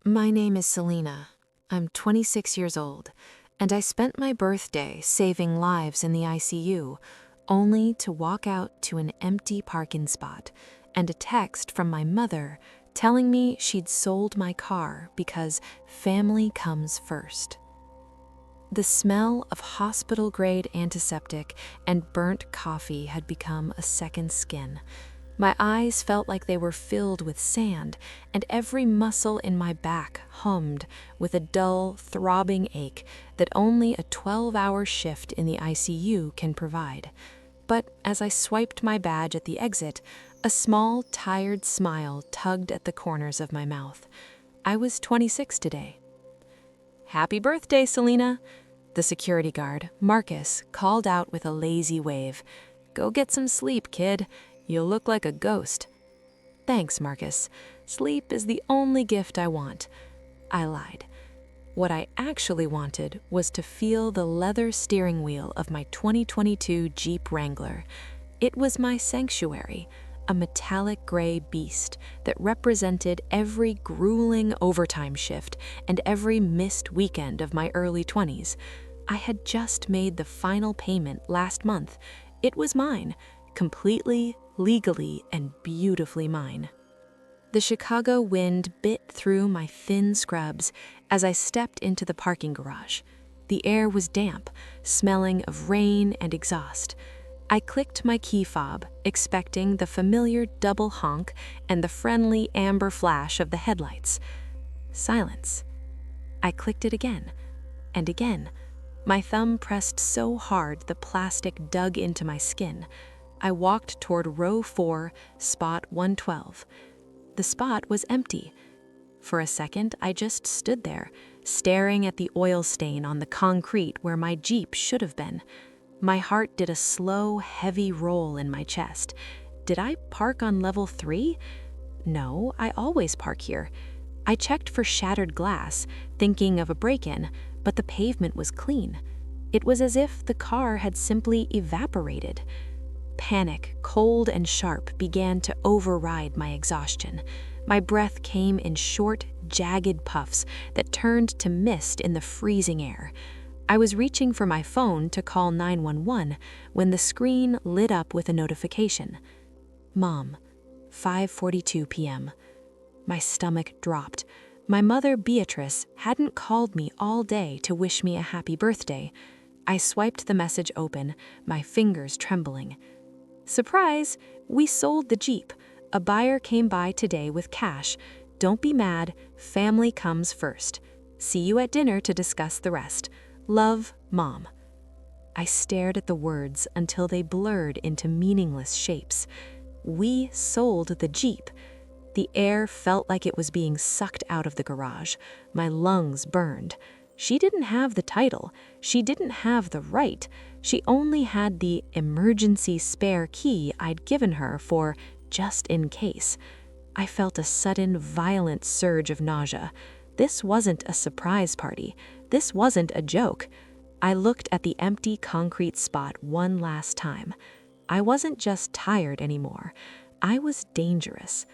My name is Selena. I'm 26 years old, and I spent my birthday saving lives in the ICU, only to walk out to an empty parking spot and a text from my mother telling me she'd sold my car because family comes first. The smell of hospital-grade antiseptic and burnt coffee had become a second skin. My eyes felt like they were filled with sand, and every muscle in my back hummed with a dull, throbbing ache that only a 12-hour shift in the ICU can provide. But as I swiped my badge at the exit, a small, tired smile tugged at the corners of my mouth. I was 26 today. "Happy birthday, Selena!" The security guard, Marcus, called out with a lazy wave. "Go get some sleep, kid. You'll look like a ghost." "Thanks, Marcus. Sleep is the only gift I want." I lied. What I actually wanted was to feel the leather steering wheel of my 2022 Jeep Wrangler. It was my sanctuary, a metallic gray beast that represented every grueling overtime shift and every missed weekend of my early 20s. I had just made the final payment last month. It was mine, completely, legally, and beautifully mine. The Chicago wind bit through my thin scrubs as I stepped into the parking garage. The air was damp, smelling of rain and exhaust. I clicked my key fob, expecting the familiar double honk and the friendly amber flash of the headlights. Silence. I clicked it again, and again. My thumb pressed so hard the plastic dug into my skin. I walked toward row 4, spot 112. The spot was empty. For a second, I just stood there, staring at the oil stain on the concrete where my Jeep should have been. My heart did a slow, heavy roll in my chest. Did I park on level 3? No, I always park here. I checked for shattered glass, thinking of a break-in, but the pavement was clean. It was as if the car had simply evaporated. Panic, cold and sharp, began to override my exhaustion. My breath came in short, jagged puffs that turned to mist in the freezing air. I was reaching for my phone to call 911 when the screen lit up with a notification. "Mom, 5:42 p.m. My stomach dropped. My mother, Beatrice, hadn't called me all day to wish me a happy birthday. I swiped the message open, my fingers trembling. "Surprise! We sold the Jeep. A buyer came by today with cash. Don't be mad. Family comes first. See you at dinner to discuss the rest. Love, Mom." I stared at the words until they blurred into meaningless shapes. We sold the Jeep. The air felt like it was being sucked out of the garage. My lungs burned. She didn't have the title. She didn't have the right. She only had the emergency spare key I'd given her for just in case. I felt a sudden, violent surge of nausea. This wasn't a surprise party. This wasn't a joke. I looked at the empty concrete spot one last time. I wasn't just tired anymore. I was dangerous.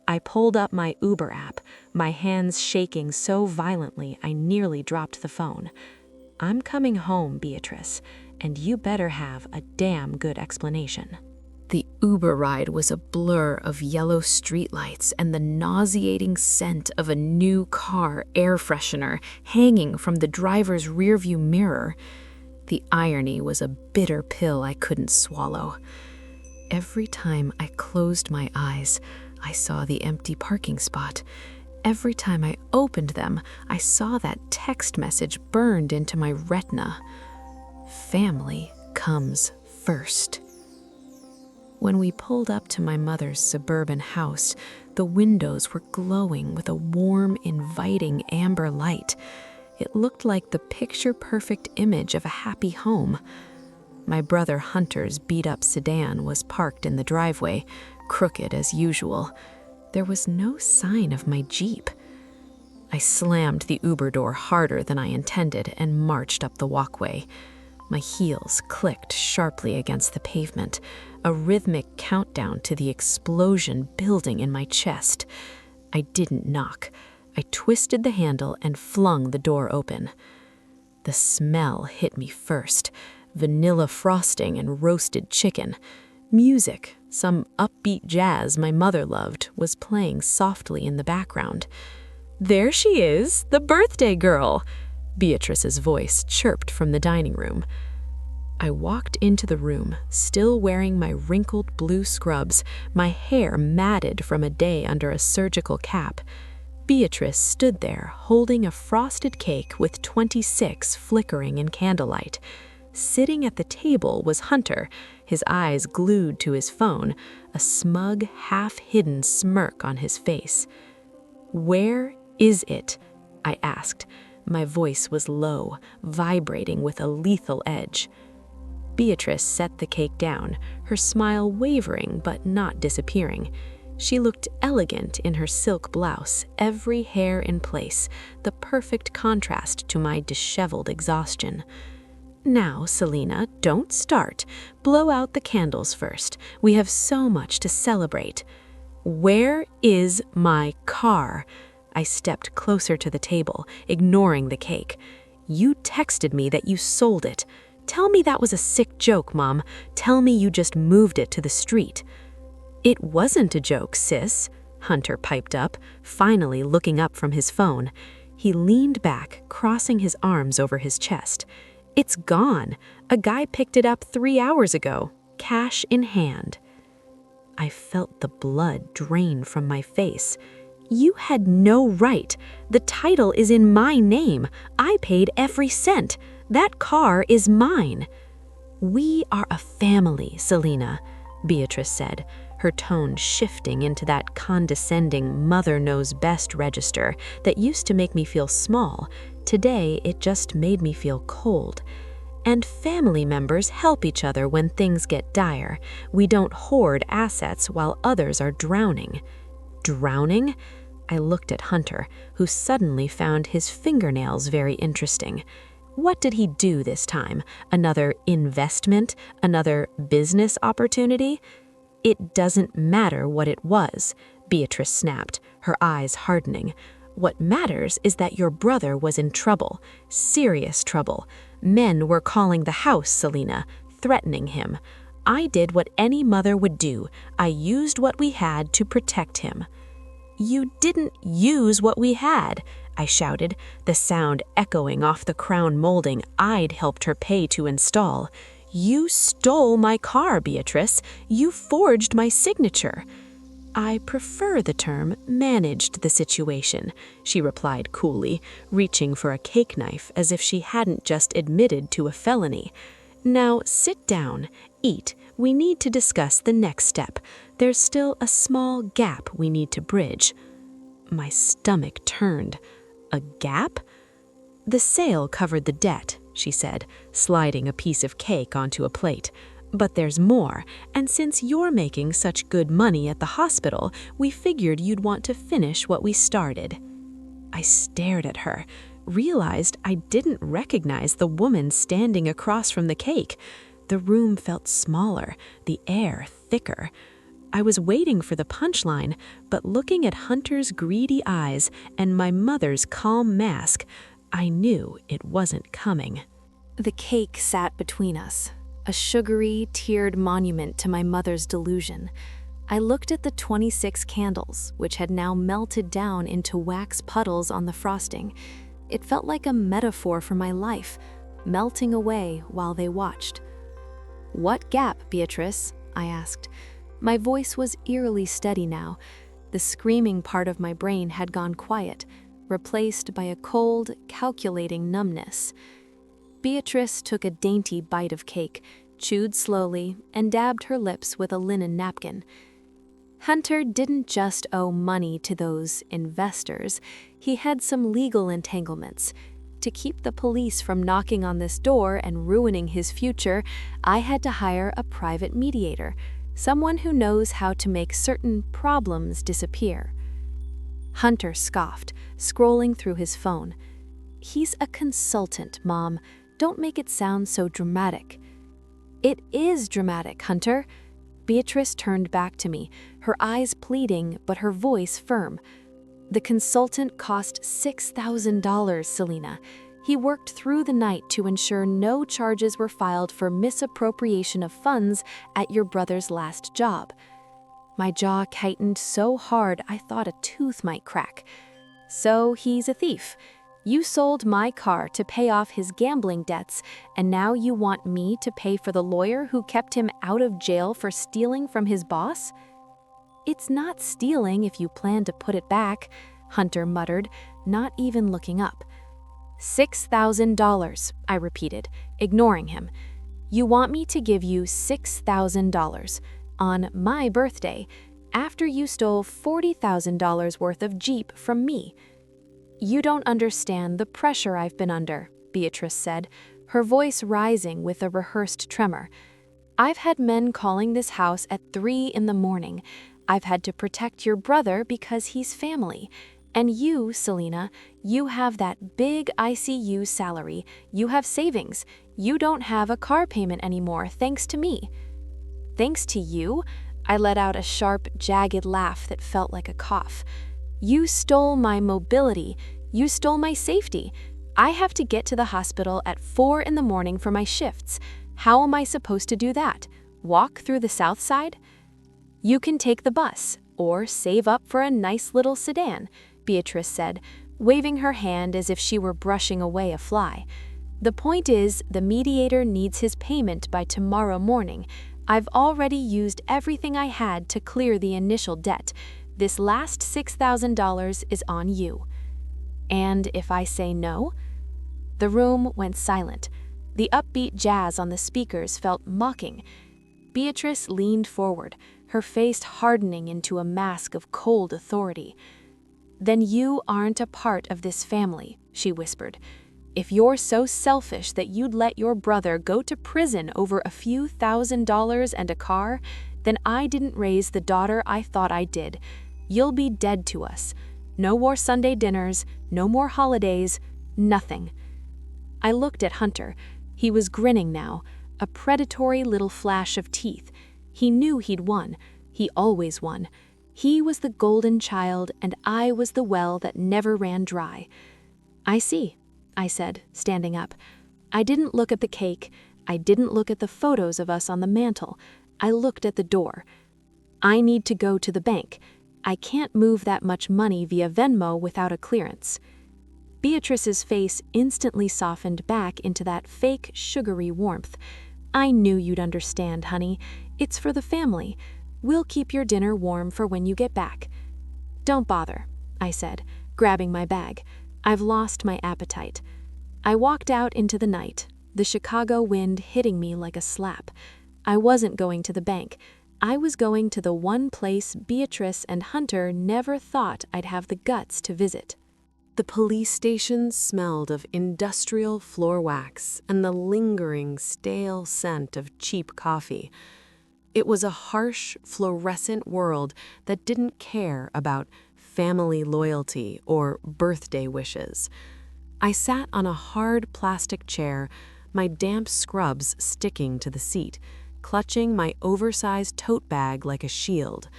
I pulled up my Uber app, my hands shaking so violently I nearly dropped the phone. "I'm coming home, Beatrice, and you better have a damn good explanation." The Uber ride was a blur of yellow streetlights and the nauseating scent of a new car air freshener hanging from the driver's rearview mirror. The irony was a bitter pill I couldn't swallow. Every time I closed my eyes, I saw the empty parking spot. Every time I opened them, I saw that text message burned into my retina. Family comes first. When we pulled up to my mother's suburban house, the windows were glowing with a warm, inviting amber light. It looked like the picture-perfect image of a happy home. My brother Hunter's beat-up sedan was parked in the driveway, crooked as usual. There was no sign of my Jeep. I slammed the Uber door harder than I intended and marched up the walkway. My heels clicked sharply against the pavement, a rhythmic countdown to the explosion building in my chest. I didn't knock. I twisted the handle and flung the door open. The smell hit me first. Vanilla frosting and roasted chicken. Music, some upbeat jazz my mother loved, was playing softly in the background. "There she is, the birthday girl!" Beatrice's voice chirped from the dining room. I walked into the room, still wearing my wrinkled blue scrubs, my hair matted from a day under a surgical cap. Beatrice stood there, holding a frosted cake with 26 flickering in candlelight. Sitting at the table was Hunter, his eyes glued to his phone, a smug, half-hidden smirk on his face. "Where is it?" I asked. My voice was low, vibrating with a lethal edge. Beatrice set the cake down, her smile wavering but not disappearing. She looked elegant in her silk blouse, every hair in place, the perfect contrast to my disheveled exhaustion. "Now, Selena, don't start. Blow out the candles first. We have so much to celebrate." "Where is my car?" I stepped closer to the table, ignoring the cake. "You texted me that you sold it. Tell me that was a sick joke, Mom. Tell me you just moved it to the street." "It wasn't a joke, sis," Hunter piped up, finally looking up from his phone. He leaned back, crossing his arms over his chest. "It's gone. A guy picked it up 3 hours ago, cash in hand." I felt the blood drain from my face. "You had no right. The title is in my name. I paid every cent. That car is mine." "We are a family, Selena," Beatrice said, her tone shifting into that condescending mother-knows-best register that used to make me feel small. Today, it just made me feel cold. "And family members help each other when things get dire. We don't hoard assets while others are drowning." "Drowning?" I looked at Hunter, who suddenly found his fingernails very interesting. What did he do this time? Another investment? Another business opportunity? "It doesn't matter what it was," Beatrice snapped, her eyes hardening. "What matters is that your brother was in trouble, serious trouble. Men were calling the house, Selena, threatening him. I did what any mother would do. I used what we had to protect him." "You didn't use what we had," I shouted, the sound echoing off the crown molding I'd helped her pay to install. "You stole my car, Beatrice. You forged my signature." "I prefer the term managed the situation," she replied coolly, reaching for a cake knife as if she hadn't just admitted to a felony. "Now sit down, eat. We need to discuss the next step. There's still a small gap we need to bridge." My stomach turned. "A gap?" "The sale covered the debt," she said, sliding a piece of cake onto a plate. "But there's more, and since you're making such good money at the hospital, we figured you'd want to finish what we started." I stared at her, realized I didn't recognize the woman standing across from the cake. The room felt smaller, the air thicker. I was waiting for the punchline, but looking at Hunter's greedy eyes and my mother's calm mask, I knew it wasn't coming. The cake sat between us, a sugary, tiered monument to my mother's delusion. I looked at the 26 candles, which had now melted down into wax puddles on the frosting. It felt like a metaphor for my life, melting away while they watched. "What gap, Beatrice?" I asked. My voice was eerily steady now. The screaming part of my brain had gone quiet, replaced by a cold, calculating numbness. Beatrice took a dainty bite of cake, chewed slowly, and dabbed her lips with a linen napkin. "Hunter didn't just owe money to those investors. He had some legal entanglements. To keep the police from knocking on this door and ruining his future, I had to hire a private mediator, someone who knows how to make certain problems disappear." Hunter scoffed, scrolling through his phone. "He's a consultant, Mom. Don't make it sound so dramatic." "It is dramatic, Hunter." Beatrice turned back to me, her eyes pleading but her voice firm. The consultant cost $6,000, Selena. He worked through the night to ensure no charges were filed for misappropriation of funds at your brother's last job. My jaw tightened so hard I thought a tooth might crack. So he's a thief. You sold my car to pay off his gambling debts, and now you want me to pay for the lawyer who kept him out of jail for stealing from his boss? It's not stealing if you plan to put it back, Hunter muttered, not even looking up. $6,000, I repeated, ignoring him. You want me to give you $6,000 on my birthday after you stole $40,000 worth of Jeep from me. You don't understand the pressure I've been under, Beatrice said, her voice rising with a rehearsed tremor. I've had men calling this house at 3 in the morning. I've had to protect your brother because he's family. And you, Selena, you have that big ICU salary. You have savings. You don't have a car payment anymore, thanks to me. Thanks to you? I let out a sharp, jagged laugh that felt like a cough. You stole my mobility. You stole my safety. I have to get to the hospital at 4 in the morning for my shifts. How am I supposed to do that? Walk through the South Side? You can take the bus, or save up for a nice little sedan, Beatrice said, waving her hand as if she were brushing away a fly. The point is, the mediator needs his payment by tomorrow morning. I've already used everything I had to clear the initial debt. This last $6,000 is on you. And if I say no? The room went silent. The upbeat jazz on the speakers felt mocking. Beatrice leaned forward, her face hardening into a mask of cold authority. Then you aren't a part of this family, she whispered. If you're so selfish that you'd let your brother go to prison over a few $1,000s and a car, then I didn't raise the daughter I thought I did. You'll be dead to us. No more Sunday dinners, no more holidays, nothing. I looked at Hunter. He was grinning now, a predatory little flash of teeth. He knew he'd won. He always won. He was the golden child, and I was the well that never ran dry. I see, I said, standing up. I didn't look at the cake. I didn't look at the photos of us on the mantel. I looked at the door. I need to go to the bank. I can't move that much money via Venmo without a clearance. Beatrice's face instantly softened back into that fake, sugary warmth. I knew you'd understand, honey. It's for the family. We'll keep your dinner warm for when you get back. Don't bother, I said, grabbing my bag. I've lost my appetite. I walked out into the night, the Chicago wind hitting me like a slap. I wasn't going to the bank. I was going to the one place Beatrice and Hunter never thought I'd have the guts to visit. The police station smelled of industrial floor wax and the lingering, stale scent of cheap coffee. It was a harsh, fluorescent world that didn't care about family loyalty or birthday wishes. I sat on a hard plastic chair, my damp scrubs sticking to the seat, clutching my oversized tote bag like a shield.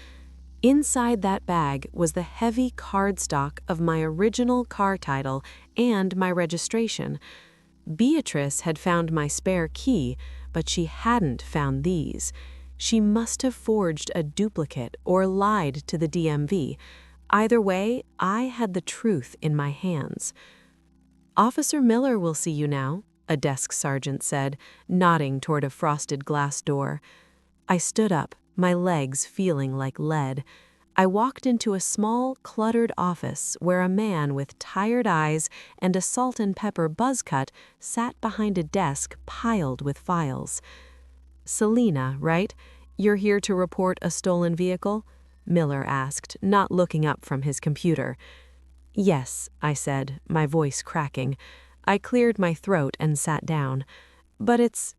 Inside that bag was the heavy cardstock of my original car title and my registration. Beatrice had found my spare key, but she hadn't found these. She must have forged a duplicate or lied to the DMV. Either way, I had the truth in my hands. "Officer Miller will see you now," a desk sergeant said, nodding toward a frosted glass door. I stood up, my legs feeling like lead. I walked into a small, cluttered office where a man with tired eyes and a salt and pepper buzz cut sat behind a desk piled with files. "Selena, right? You're here to report a stolen vehicle?" Miller asked, not looking up from his computer. "Yes," I said, my voice cracking. I cleared my throat and sat down. "But it's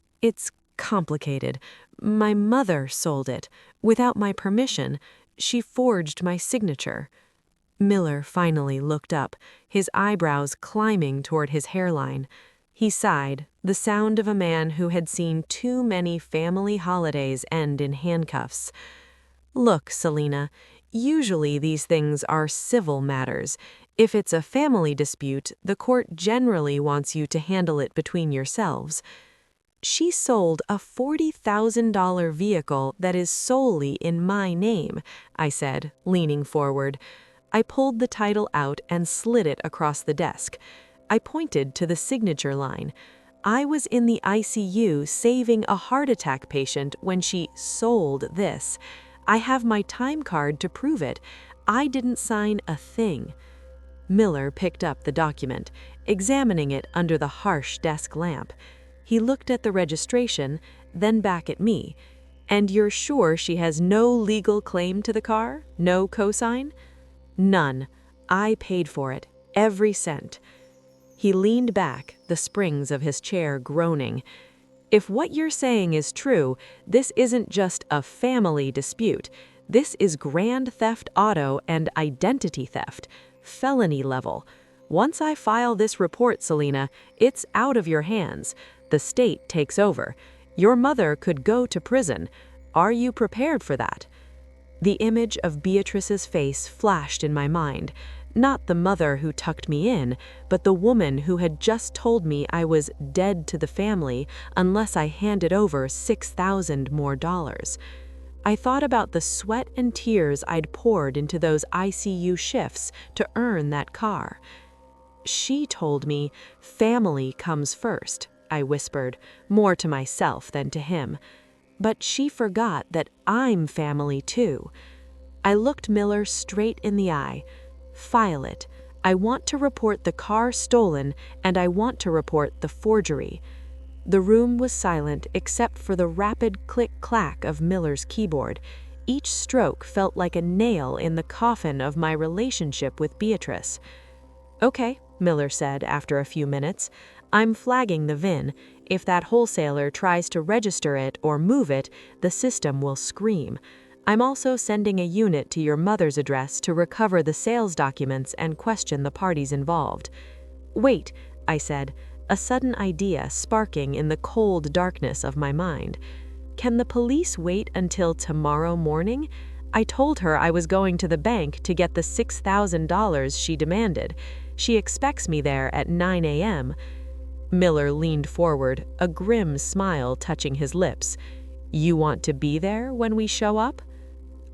complicated. My mother sold it. Without my permission. She forged my signature." Miller finally looked up, his eyebrows climbing toward his hairline. He sighed, the sound of a man who had seen too many family holidays end in handcuffs. "Look, Selena, Usually these things are civil matters. If it's a family dispute, the court generally wants you to handle it between yourselves. She sold a $40,000 vehicle that is solely in my name, I said, leaning forward. I pulled the title out and slid it across the desk. I pointed to the signature line. I was in the ICU saving a heart attack patient when she sold this. I have my time card to prove it. I didn't sign a thing. Miller picked up the document, examining it under the harsh desk lamp. He looked at the registration, then back at me. And you're sure she has no legal claim to the car? No cosign? None. I paid for it, every cent. He leaned back, the springs of his chair groaning. If what you're saying is true, this isn't just a family dispute. This is grand theft auto and identity theft, felony level. Once I file this report, Selena, it's out of your hands. The state takes over. Your mother could go to prison. Are you prepared for that? The image of Beatrice's face flashed in my mind. Not the mother who tucked me in, but the woman who had just told me I was dead to the family unless I handed over $6,000 more. I thought about the sweat and tears I'd poured into those ICU shifts to earn that car. She told me, family comes first, I whispered, more to myself than to him. But she forgot that I'm family too. I looked Miller straight in the eye. File it. I want to report the car stolen, and I want to report the forgery. The room was silent except for the rapid click-clack of Miller's keyboard. Each stroke felt like a nail in the coffin of my relationship with Beatrice. Okay, Miller said after a few minutes. I'm flagging the VIN. If that wholesaler tries to register it or move it, the system will scream. I'm also sending a unit to your mother's address to recover the sales documents and question the parties involved. Wait, I said, a sudden idea sparking in the cold darkness of my mind. Can the police wait until tomorrow morning? I told her I was going to the bank to get the $6,000 she demanded. She expects me there at 9 a.m. Miller leaned forward, a grim smile touching his lips. You want to be there when we show up?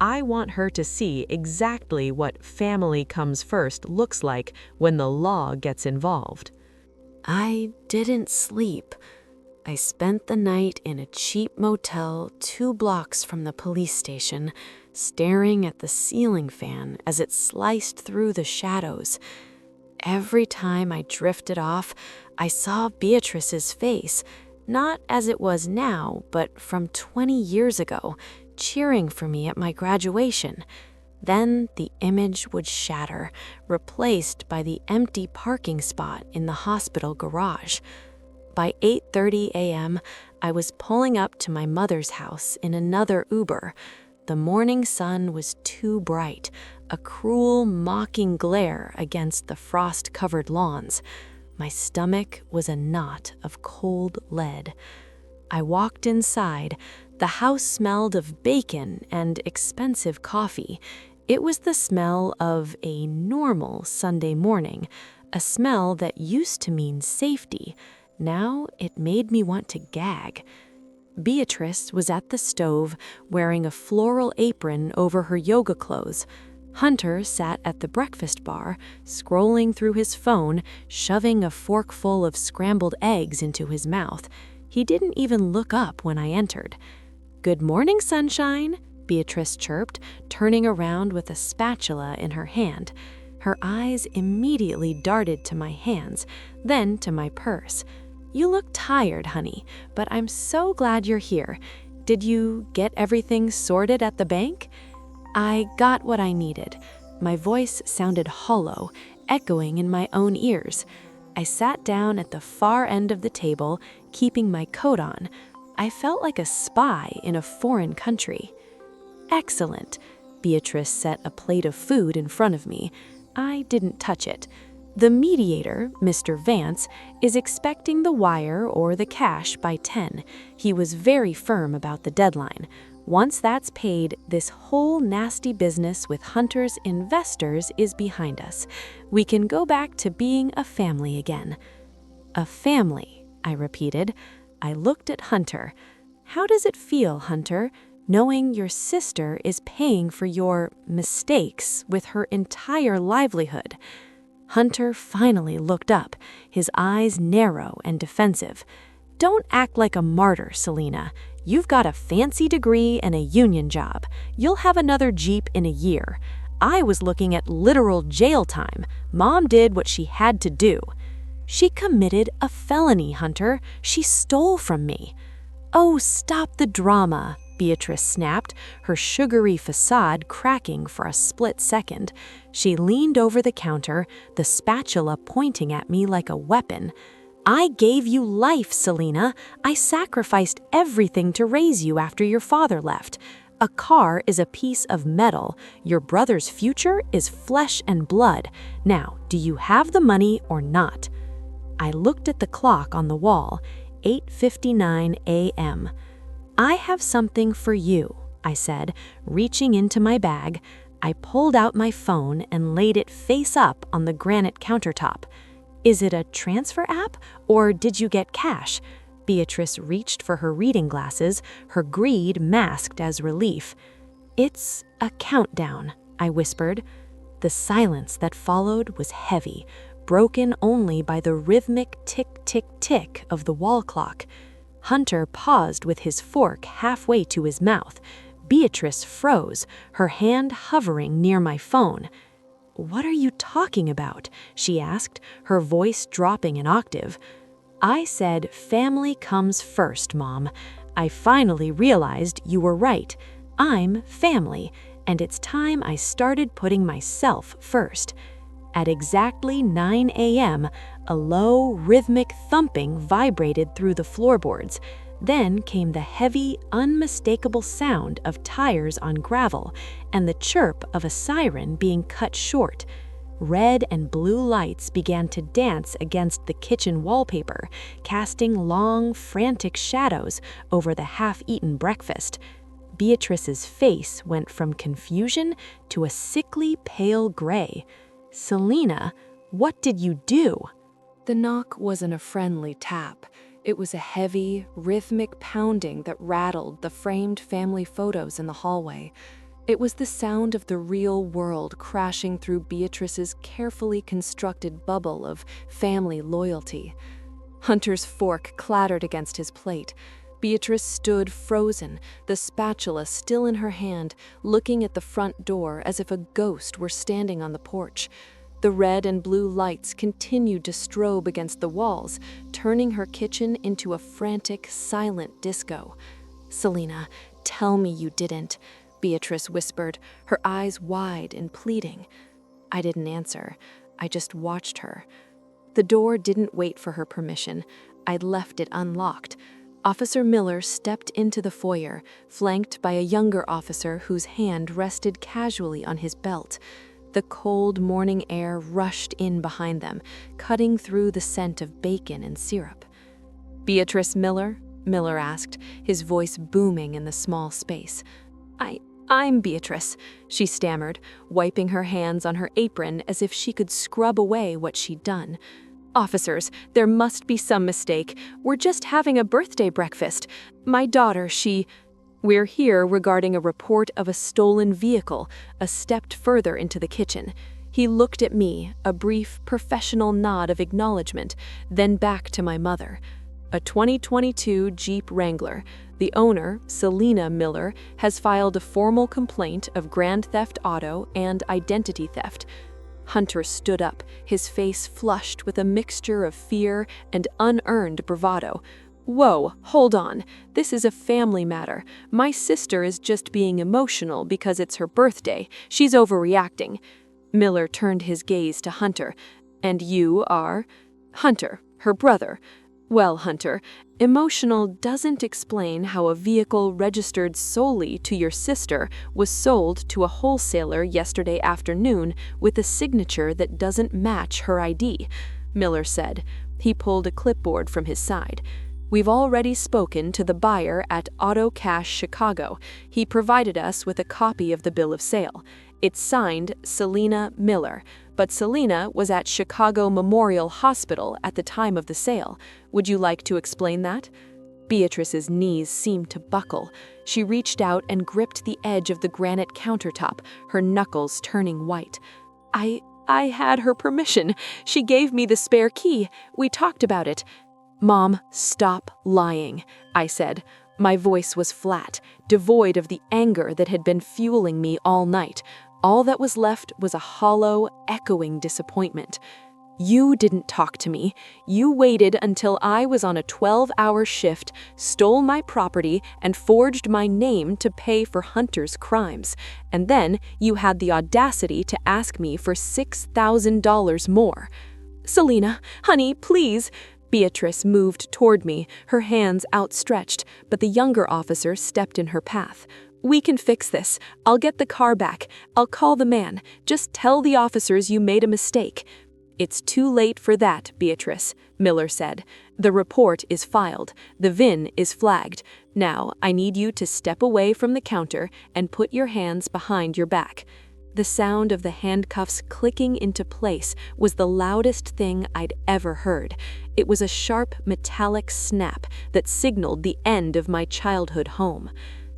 I want her to see exactly what family comes first looks like when the law gets involved. I didn't sleep. I spent the night in a cheap motel 2 blocks from the police station, staring at the ceiling fan as it sliced through the shadows. Every time I drifted off, I saw Beatrice's face, not as it was now, but from 20 years ago, cheering for me at my graduation. Then the image would shatter, replaced by the empty parking spot in the hospital garage. By 8:30 a.m., I was pulling up to my mother's house in another Uber. The morning sun was too bright, a cruel, mocking glare against the frost-covered lawns. My stomach was a knot of cold lead. I walked inside. The house smelled of bacon and expensive coffee. It was the smell of a normal Sunday morning, a smell that used to mean safety. Now it made me want to gag. Beatrice was at the stove, wearing a floral apron over her yoga clothes. Hunter sat at the breakfast bar, scrolling through his phone, shoving a forkful of scrambled eggs into his mouth. He didn't even look up when I entered. "Good morning, sunshine," Beatrice chirped, turning around with a spatula in her hand. Her eyes immediately darted to my hands, then to my purse. "You look tired, honey, but I'm so glad you're here. Did you get everything sorted at the bank?" I got what I needed. My voice sounded hollow, echoing in my own ears. I sat down at the far end of the table, keeping my coat on. I felt like a spy in a foreign country. "Excellent." Beatrice set a plate of food in front of me. I didn't touch it. "The mediator, Mr. Vance, is expecting the wire or the cash by 10. He was very firm about the deadline. Once that's paid, this whole nasty business with Hunter's investors is behind us. We can go back to being a family again." "A family," I repeated. I looked at Hunter. "How does it feel, Hunter, knowing your sister is paying for your mistakes with her entire livelihood?" Hunter finally looked up, his eyes narrow and defensive. "Don't act like a martyr, Selena. You've got a fancy degree and a union job. You'll have another Jeep in a year. I was looking at literal jail time. Mom did what she had to do." "She committed a felony, Hunter. She stole from me." "Oh, stop the drama," Beatrice snapped, her sugary facade cracking for a split second. She leaned over the counter, the spatula pointing at me like a weapon. "I gave you life, Selena. I sacrificed everything to raise you after your father left. A car is a piece of metal. Your brother's future is flesh and blood. Now, do you have the money or not?" I looked at the clock on the wall, 8:59 a.m. "I have something for you," I said, reaching into my bag. I pulled out my phone and laid it face up on the granite countertop. "Is it a transfer app, or did you get cash?" Beatrice reached for her reading glasses, her greed masked as relief. "It's a countdown," I whispered. The silence that followed was heavy, broken only by the rhythmic tick-tick-tick of the wall clock. Hunter paused with his fork halfway to his mouth. Beatrice froze, her hand hovering near my phone. "What are you talking about?" she asked, her voice dropping an octave. "I said family comes first, Mom. I finally realized you were right. I'm family, and it's time I started putting myself first." At exactly 9 a.m., a low, rhythmic thumping vibrated through the floorboards. Then came the heavy, unmistakable sound of tires on gravel and the chirp of a siren being cut short. Red and blue lights began to dance against the kitchen wallpaper, casting long, frantic shadows over the half-eaten breakfast. Beatrice's face went from confusion to a sickly pale gray. "Selena, what did you do?" The knock wasn't a friendly tap. It was a heavy, rhythmic pounding that rattled the framed family photos in the hallway. It was the sound of the real world crashing through Beatrice's carefully constructed bubble of family loyalty. Hunter's fork clattered against his plate. Beatrice stood frozen, the spatula still in her hand, looking at the front door as if a ghost were standing on the porch. The red and blue lights continued to strobe against the walls, turning her kitchen into a frantic, silent disco. "Selena, tell me you didn't," Beatrice whispered, her eyes wide and pleading. I didn't answer. I just watched her. The door didn't wait for her permission. I'd left it unlocked. Officer Miller stepped into the foyer, flanked by a younger officer whose hand rested casually on his belt. The cold morning air rushed in behind them, cutting through the scent of bacon and syrup. "Beatrice Miller?" Miller asked, his voice booming in the small space. I'm Beatrice," she stammered, wiping her hands on her apron as if she could scrub away what she'd done. "Officers, there must be some mistake. We're just having a birthday breakfast. My daughter, We're here regarding a report of a stolen vehicle," stepped further into the kitchen. He looked at me, a brief, professional nod of acknowledgement, then back to my mother. "A 2022 Jeep Wrangler. The owner, Selena Miller, has filed a formal complaint of grand theft auto and identity theft." Hunter stood up, his face flushed with a mixture of fear and unearned bravado. "Whoa, hold on. This is a family matter. My sister is just being emotional because it's her birthday. She's overreacting." Miller turned his gaze to Hunter. "And you are?" "Hunter, her brother." "Well, Hunter, emotional doesn't explain how a vehicle registered solely to your sister was sold to a wholesaler yesterday afternoon with a signature that doesn't match her ID," Miller said. He pulled a clipboard from his side. We've already spoken to the buyer at Auto Cash Chicago. He provided us with a copy of the bill of sale. It's signed Selena Miller, but Selena was at Chicago Memorial Hospital at the time of the sale. Would you like to explain that? Beatrice's knees seemed to buckle. She reached out and gripped the edge of the granite countertop, her knuckles turning white. I had her permission. She gave me the spare key. We talked about it. Mom, stop lying, I said. My voice was flat, devoid of the anger that had been fueling me all night. All that was left was a hollow, echoing disappointment. You didn't talk to me. You waited until I was on a 12-hour shift, stole my property, and forged my name to pay for Hunter's crimes. And then you had the audacity to ask me for $6,000 more. Selena, honey, please. Beatrice moved toward me, her hands outstretched, but the younger officer stepped in her path. We can fix this. I'll get the car back. I'll call the man. Just tell the officers you made a mistake. It's too late for that, Beatrice, Miller said. The report is filed. The VIN is flagged. Now, I need you to step away from the counter and put your hands behind your back. The sound of the handcuffs clicking into place was the loudest thing I'd ever heard. It was a sharp, metallic snap that signaled the end of my childhood home.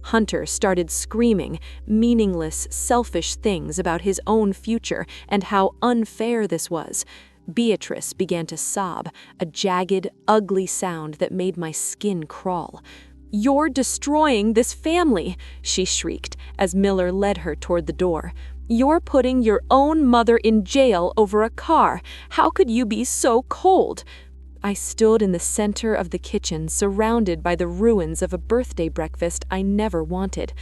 Hunter started screaming meaningless, selfish things about his own future and how unfair this was. Beatrice began to sob, a jagged, ugly sound that made my skin crawl. "You're destroying this family," she shrieked as Miller led her toward the door. "You're putting your own mother in jail over a car. How could you be so cold?" I stood in the center of the kitchen, surrounded by the ruins of a birthday breakfast I never wanted.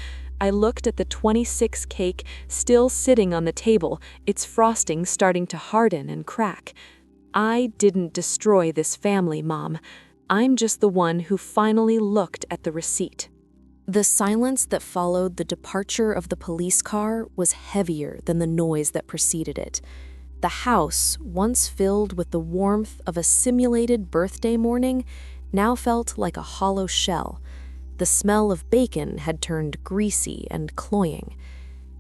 I looked at the 26 cake still sitting on the table, its frosting starting to harden and crack. I didn't destroy this family, Mom. I'm just the one who finally looked at the receipt. The silence that followed the departure of the police car was heavier than the noise that preceded it. The house, once filled with the warmth of a simulated birthday morning, now felt like a hollow shell. The smell of bacon had turned greasy and cloying.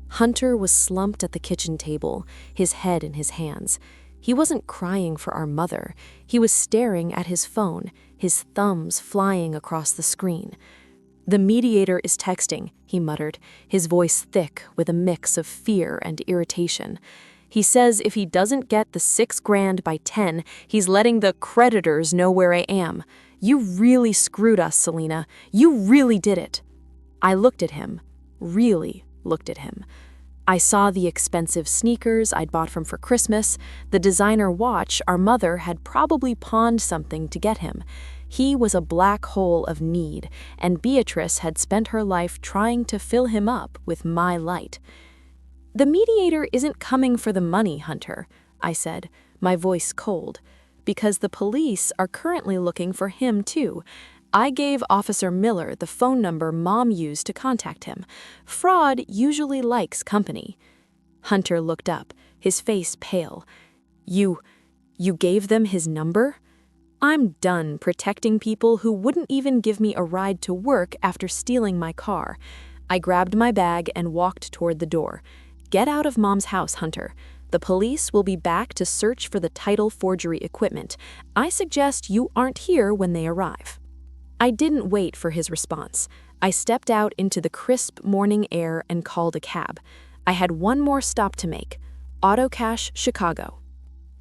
Hunter was slumped at the kitchen table, his head in his hands. He wasn't crying for our mother. He was staring at his phone, his thumbs flying across the screen. "The mediator is texting," he muttered, his voice thick with a mix of fear and irritation. "He says if he doesn't get the $6,000 by 10, he's letting the creditors know where I am. You really screwed us, Selena. You really did it." I looked at him, really looked at him. I saw the expensive sneakers I'd bought him for Christmas, the designer watch our mother had probably pawned something to get him. He was a black hole of need, and Beatrice had spent her life trying to fill him up with my light. "The mediator isn't coming for the money, Hunter," I said, my voice cold, "because the police are currently looking for him too. I gave Officer Miller the phone number Mom used to contact him. Fraud usually likes company." Hunter looked up, his face pale. You gave them his number?" I'm done protecting people who wouldn't even give me a ride to work after stealing my car. I grabbed my bag and walked toward the door. "Get out of Mom's house, Hunter. The police will be back to search for the title forgery equipment. I suggest you aren't here when they arrive." I didn't wait for his response. I stepped out into the crisp morning air and called a cab. I had one more stop to make: Auto Cash Chicago.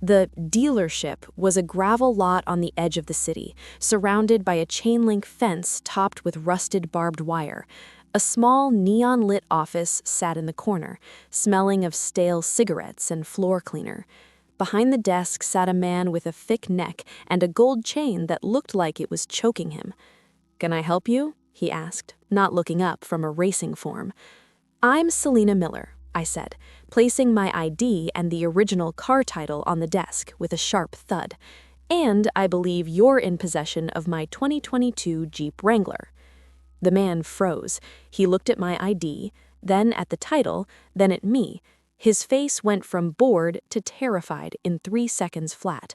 The dealership was a gravel lot on the edge of the city, surrounded by a chain-link fence topped with rusted barbed wire. A small neon-lit office sat in the corner, smelling of stale cigarettes and floor cleaner. Behind the desk sat a man with a thick neck and a gold chain that looked like it was choking him. "Can I help you?" he asked, not looking up from a racing form. "I'm Selena Miller," I said, placing my ID and the original car title on the desk with a sharp thud. "And I believe you're in possession of my 2022 Jeep Wrangler." The man froze. He looked at my ID, then at the title, then at me. His face went from bored to terrified in 3 seconds flat.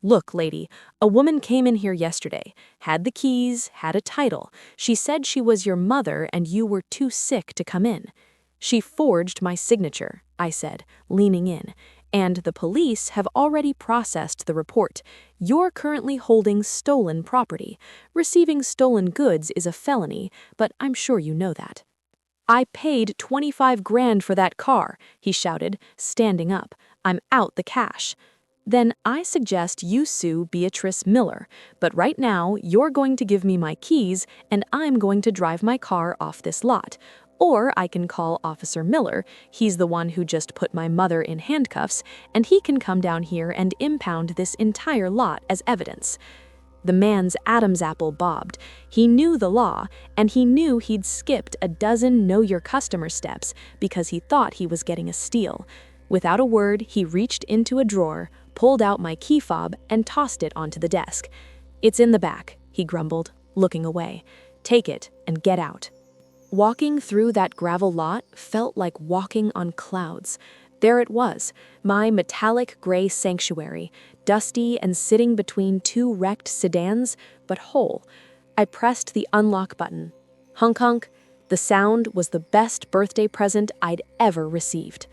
Look, lady, a woman came in here yesterday, had the keys, had a title. She said she was your mother and you were too sick to come in. She forged my signature, I said, leaning in, and the police have already processed the report. You're currently holding stolen property. Receiving stolen goods is a felony, but I'm sure you know that. I paid 25 grand for that car, he shouted, standing up. I'm out the cash. Then I suggest you sue Beatrice Miller, but right now you're going to give me my keys and I'm going to drive my car off this lot. Or I can call Officer Miller, he's the one who just put my mother in handcuffs, and he can come down here and impound this entire lot as evidence. The man's Adam's apple bobbed. He knew the law, and he knew he'd skipped a dozen know your customer steps because he thought he was getting a steal. Without a word, he reached into a drawer, pulled out my key fob, and tossed it onto the desk. It's in the back, he grumbled, looking away. Take it and get out. Walking through that gravel lot felt like walking on clouds. There it was, my metallic gray sanctuary, dusty and sitting between two wrecked sedans, but whole. I pressed the unlock button. Hunk hunk, the sound was the best birthday present I'd ever received.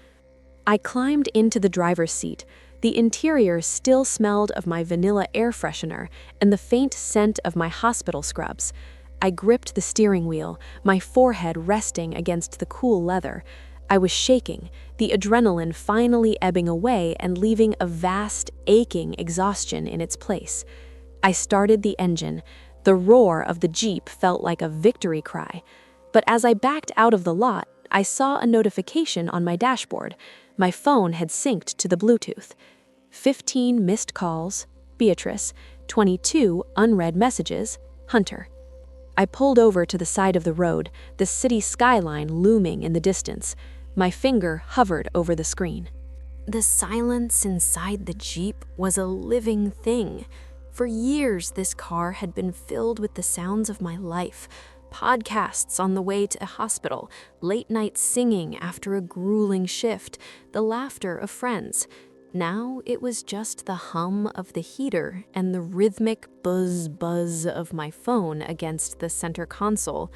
I climbed into the driver's seat. The interior still smelled of my vanilla air freshener and the faint scent of my hospital scrubs. I gripped the steering wheel, my forehead resting against the cool leather. I was shaking, the adrenaline finally ebbing away and leaving a vast, aching exhaustion in its place. I started the engine. The roar of the Jeep felt like a victory cry. But as I backed out of the lot, I saw a notification on my dashboard. My phone had synced to the Bluetooth. 15 missed calls, Beatrice. 22 unread messages, Hunter. I pulled over to the side of the road, the city skyline looming in the distance. My finger hovered over the screen. The silence inside the Jeep was a living thing. For years, this car had been filled with the sounds of my life. Podcasts on the way to a hospital, late-night singing after a grueling shift, the laughter of friends. Now it was just the hum of the heater and the rhythmic buzz of my phone against the center console.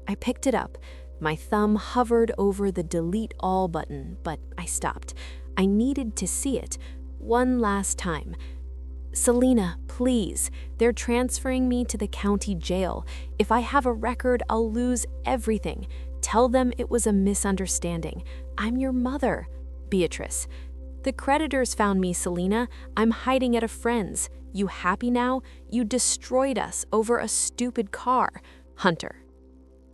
I picked it up. My thumb hovered over the delete all button, but I stopped. I needed to see it. One last time. Selena, please. They're transferring me to the county jail. If I have a record, I'll lose everything. Tell them it was a misunderstanding. I'm your mother. Beatrice. The creditors found me, Selena. I'm hiding at a friend's. You happy now? You destroyed us over a stupid car. Hunter.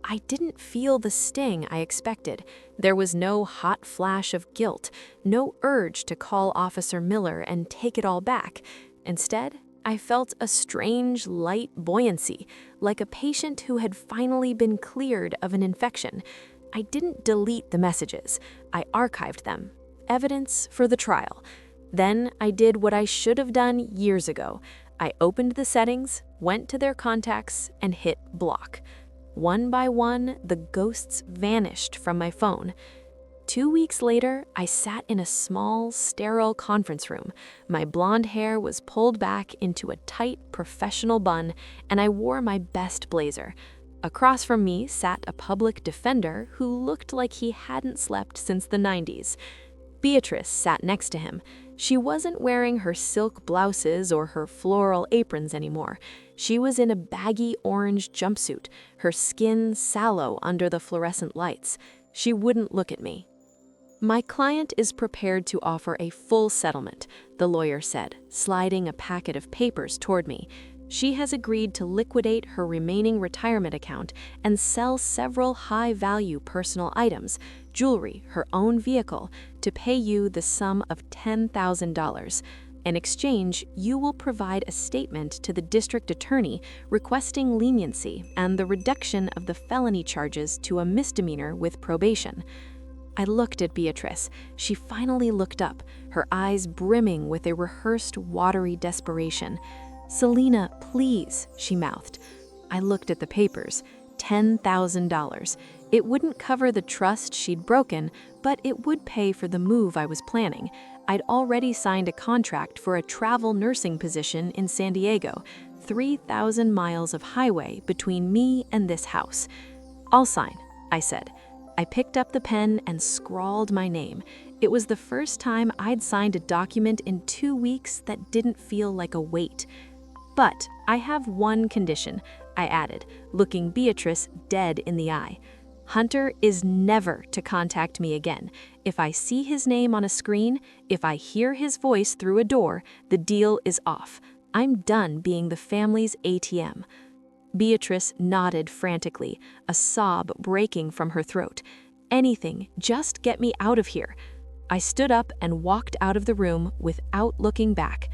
I didn't feel the sting I expected. There was no hot flash of guilt, no urge to call Officer Miller and take it all back. Instead, I felt a strange, light buoyancy, like a patient who had finally been cleared of an infection. I didn't delete the messages. I archived them. Evidence for the trial. Then I did what I should have done years ago. I opened the settings, went to their contacts, and hit block. One by one, the ghosts vanished from my phone. 2 weeks later, I sat in a small, sterile conference room. My blonde hair was pulled back into a tight, professional bun, and I wore my best blazer. Across from me sat a public defender who looked like he hadn't slept since the 90s. Beatrice sat next to him. She wasn't wearing her silk blouses or her floral aprons anymore. She was in a baggy orange jumpsuit, her skin sallow under the fluorescent lights. She wouldn't look at me. My client is prepared to offer a full settlement, the lawyer said, sliding a packet of papers toward me. She has agreed to liquidate her remaining retirement account and sell several high-value personal items, jewelry, her own vehicle, to pay you the sum of $10,000. In exchange, you will provide a statement to the district attorney requesting leniency and the reduction of the felony charges to a misdemeanor with probation. I looked at Beatrice. She finally looked up, her eyes brimming with a rehearsed, watery desperation. "Selena, please," she mouthed. I looked at the papers. $10,000. It wouldn't cover the trust she'd broken, but it would pay for the move I was planning. I'd already signed a contract for a travel nursing position in San Diego, 3,000 miles of highway between me and this house. "I'll sign," I said. I picked up the pen and scrawled my name. It was the first time I'd signed a document in 2 weeks that didn't feel like a weight. "But I have one condition," I added, looking Beatrice dead in the eye. "Hunter is never to contact me again. If I see his name on a screen, if I hear his voice through a door, the deal is off. I'm done being the family's ATM." Beatrice nodded frantically, a sob breaking from her throat. "Anything, just get me out of here." I stood up and walked out of the room without looking back.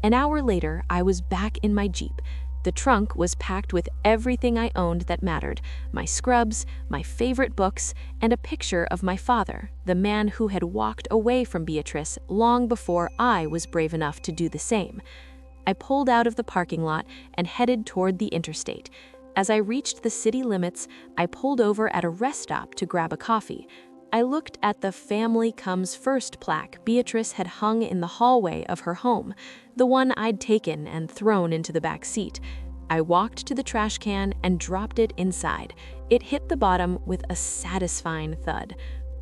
An hour later, I was back in my Jeep. The trunk was packed with everything I owned that mattered: my scrubs, my favorite books, and a picture of my father, the man who had walked away from Beatrice long before I was brave enough to do the same. I pulled out of the parking lot and headed toward the interstate. As I reached the city limits, I pulled over at a rest stop to grab a coffee. I looked at the "Family Comes First" plaque Beatrice had hung in the hallway of her home, the one I'd taken and thrown into the back seat. I walked to the trash can and dropped it inside. It hit the bottom with a satisfying thud.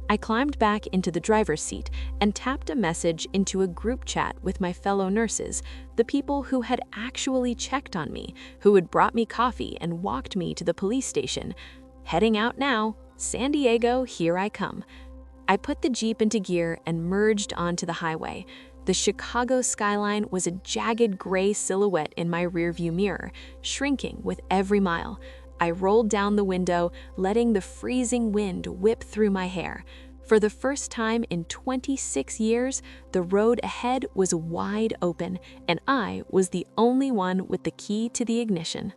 I climbed back into the driver's seat and tapped a message into a group chat with my fellow nurses, the people who had actually checked on me, who had brought me coffee and walked me to the police station. "Heading out now. San Diego, here I come." I put the Jeep into gear and merged onto the highway. The Chicago skyline was a jagged gray silhouette in my rearview mirror, shrinking with every mile. I rolled down the window, letting the freezing wind whip through my hair. For the first time in 26 years, the road ahead was wide open, and I was the only one with the key to the ignition.